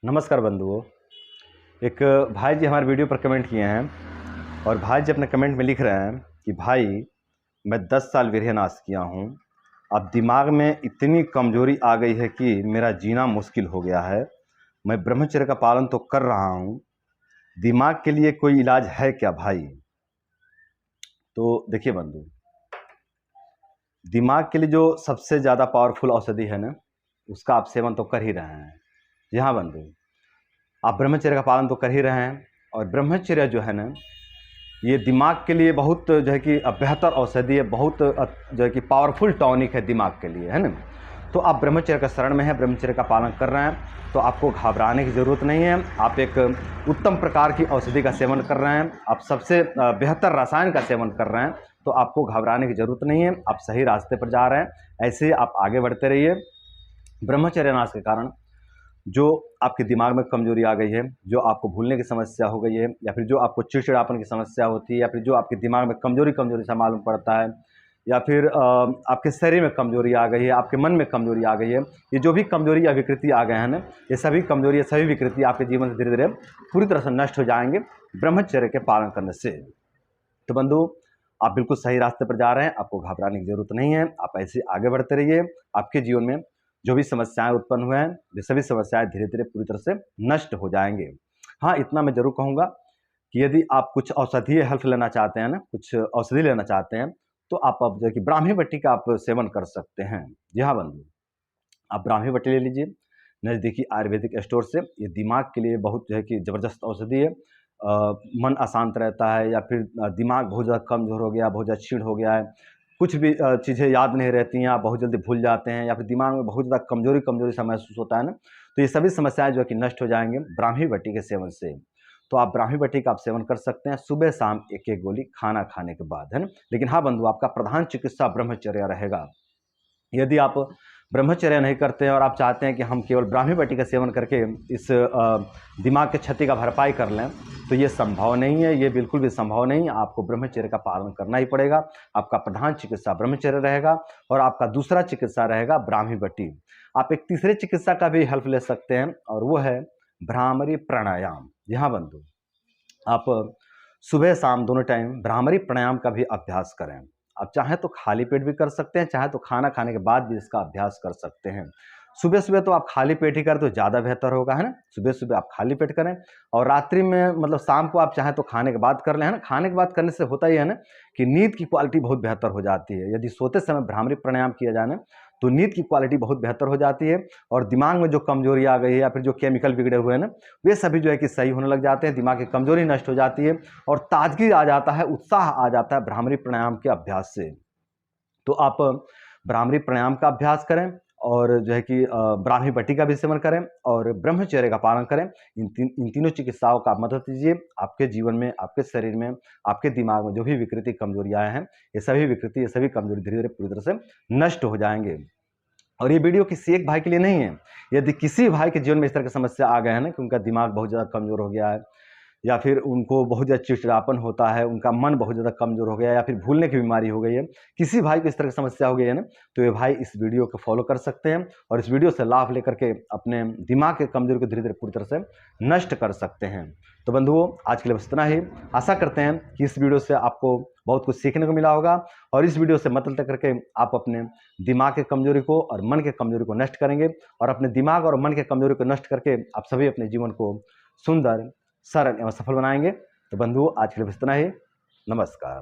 नमस्कार बंधुओं। एक भाई जी हमारे वीडियो पर कमेंट किए हैं और भाई जी अपने कमेंट में लिख रहे हैं कि भाई मैं 10 साल वीर्यनाश किया हूँ। अब दिमाग में इतनी कमजोरी आ गई है कि मेरा जीना मुश्किल हो गया है। मैं ब्रह्मचर्य का पालन तो कर रहा हूँ, दिमाग के लिए कोई इलाज है क्या भाई? तो देखिए बंधु, दिमाग के लिए जो सबसे ज़्यादा पावरफुल औषधि है ना, उसका आप सेवन तो कर ही रहे हैं। जी हाँ बंधु, आप ब्रह्मचर्य का पालन तो कर ही रहे हैं और ब्रह्मचर्य जो है ना, ये दिमाग के लिए बहुत जो है कि बेहतर औषधि है, बहुत जो है कि पावरफुल टॉनिक है दिमाग के लिए, है ना। तो आप ब्रह्मचर्य का शरण में हैं, ब्रह्मचर्य का पालन कर रहे हैं, तो आपको घबराने की ज़रूरत नहीं है। आप एक उत्तम प्रकार की औषधि का सेवन कर रहे हैं, आप सबसे बेहतर रसायन का सेवन कर रहे हैं, तो आपको घबराने की ज़रूरत नहीं है। आप सही रास्ते पर जा रहे हैं, ऐसे ही आप आगे बढ़ते रहिए। ब्रह्मचर्य नाश के कारण जो आपके दिमाग में कमजोरी आ गई है, जो आपको भूलने की समस्या हो गई है, या फिर जो आपको चिड़चिड़ापन की समस्या होती है, या फिर जो आपके दिमाग में कमजोरी कमजोरी सा मालूम पड़ता है, या फिर आपके शरीर में कमजोरी आ गई है, आपके मन में कमजोरी आ गई है, ये जो भी कमजोरी या विकृति आ गए हैं ना, ये सभी कमजोरी या सभी विकृति आपके जीवन से धीरे धीरे पूरी तरह से नष्ट हो जाएंगे ब्रह्मचर्य के पालन करने से। तो बंधु, आप बिल्कुल सही रास्ते पर जा रहे हैं, आपको घबराने की जरूरत नहीं है। आप ऐसे आगे बढ़ते रहिए। आपके जीवन में जो भी समस्याएं उत्पन्न हुए हैं, वे सभी समस्याएं धीरे धीरे पूरी तरह से नष्ट हो जाएंगे। हाँ, इतना मैं जरूर कहूँगा कि यदि आप कुछ औषधीय हेल्प लेना चाहते हैं ना, कुछ औषधि लेना चाहते हैं, तो आप अब जो है कि ब्राह्मी बट्टी का आप सेवन कर सकते हैं। जी हाँ बंधु, आप ब्राह्मी बट्टी ले लीजिए नज़दीकी आयुर्वेदिक स्टोर से। ये दिमाग के लिए बहुत जो है कि ज़बरदस्त औषधि है। मन अशांत रहता है, या फिर दिमाग बहुत ज़्यादा कमज़ोर हो गया, बहुत ज़्यादा क्षीण हो गया है, कुछ भी चीज़ें याद नहीं रहती हैं, आप बहुत जल्दी भूल जाते हैं, या फिर दिमाग में बहुत ज़्यादा कमज़ोरी कमज़ोरी सा महसूस होता है ना, तो ये सभी समस्याएं जो है कि नष्ट हो जाएंगे ब्राह्मी बट्टी के सेवन से। तो आप ब्राह्मी बट्टी का आप सेवन कर सकते हैं सुबह शाम एक एक गोली खाना खाने के बाद, है ना। लेकिन हाँ बंधु, आपका प्रधान चिकित्सा ब्रह्मचर्य रहेगा। यदि आप ब्रह्मचर्य नहीं करते हैं और आप चाहते हैं कि हम केवल ब्राह्मी बट्टी का सेवन करके इस दिमाग के क्षति का भरपाई कर लें, तो ये संभव नहीं है, ये बिल्कुल भी संभव नहीं है। आपको ब्रह्मचर्य का पालन करना ही पड़ेगा। आपका प्रधान चिकित्सा ब्रह्मचर्य रहेगा और आपका दूसरा चिकित्सा रहेगा ब्राह्मी बट्टी। आप एक तीसरे चिकित्सा का भी हेल्प ले सकते हैं और वो है भ्रामरी प्राणायाम। जी हाँ बंधु, आप सुबह शाम दोनों टाइम भ्रामरी प्राणायाम का भी अभ्यास करें। आप चाहें तो खाली पेट भी कर सकते हैं, चाहे तो खाना खाने के बाद भी इसका अभ्यास कर सकते हैं। सुबह सुबह तो आप खाली पेट ही करें तो ज़्यादा बेहतर होगा, है ना। सुबह सुबह आप खाली पेट करें और रात्रि में मतलब शाम को आप चाहें तो खाने के बाद कर लें, है ना। खाने के बाद करने से होता ही है ना कि नींद की क्वालिटी बहुत बेहतर हो जाती है। यदि सोते समय भ्रामरी प्राणायाम किया जाए ना, तो नींद की क्वालिटी बहुत बेहतर हो जाती है और दिमाग में जो कमजोरी आ गई है या फिर जो केमिकल बिगड़े हुए हैं ना, वे सभी जो है कि सही होने लग जाते हैं। दिमाग की कमजोरी नष्ट हो जाती है और ताजगी आ जाता है, उत्साह आ जाता है भ्रामरी प्राणायाम के अभ्यास से। तो आप भ्रामरी प्राणायाम का अभ्यास करें और जो है कि ब्राह्मी बट्टी का भी सेवन करें और ब्रह्मचर्य का पालन करें। इन तीनों चिकित्साओं का आप मदद लीजिए। आपके जीवन में, आपके शरीर में, आपके दिमाग में जो भी विकृति कमजोरियां हैं, ये सभी विकृति, ये सभी कमजोरी धीरे धीरे पूरी तरह से नष्ट हो जाएंगे। और ये वीडियो किसी एक भाई के लिए नहीं है। यदि किसी भाई के जीवन में इस तरह की समस्या आ गए हैं ना कि उनका दिमाग बहुत ज़्यादा कमज़ोर हो गया है, या फिर उनको बहुत ज़्यादा चिड़चिड़ापन होता है, उनका मन बहुत ज़्यादा कमज़ोर हो गया है, या फिर भूलने की बीमारी हो गई है, किसी भाई को इस तरह की समस्या हो गई है ना, तो ये भाई इस वीडियो को फॉलो कर सकते हैं और इस वीडियो से लाभ लेकर के अपने दिमाग के कमजोरी को धीरे धीरे पूरी तरह से नष्ट कर सकते हैं। तो बंधुओं, आज के लिए बस इतना ही। आशा करते हैं कि इस वीडियो से आपको बहुत कुछ सीखने को मिला होगा और इस वीडियो से मतलब करके आप अपने दिमाग के कमजोरी को और मन के कमजोरी को नष्ट करेंगे और अपने दिमाग और मन के कमजोरी को नष्ट करके आप सभी अपने जीवन को सुंदर, सरल एवं सफल बनाएंगे। तो बंधुओं, आज के लिए बस इतना ही। नमस्कार।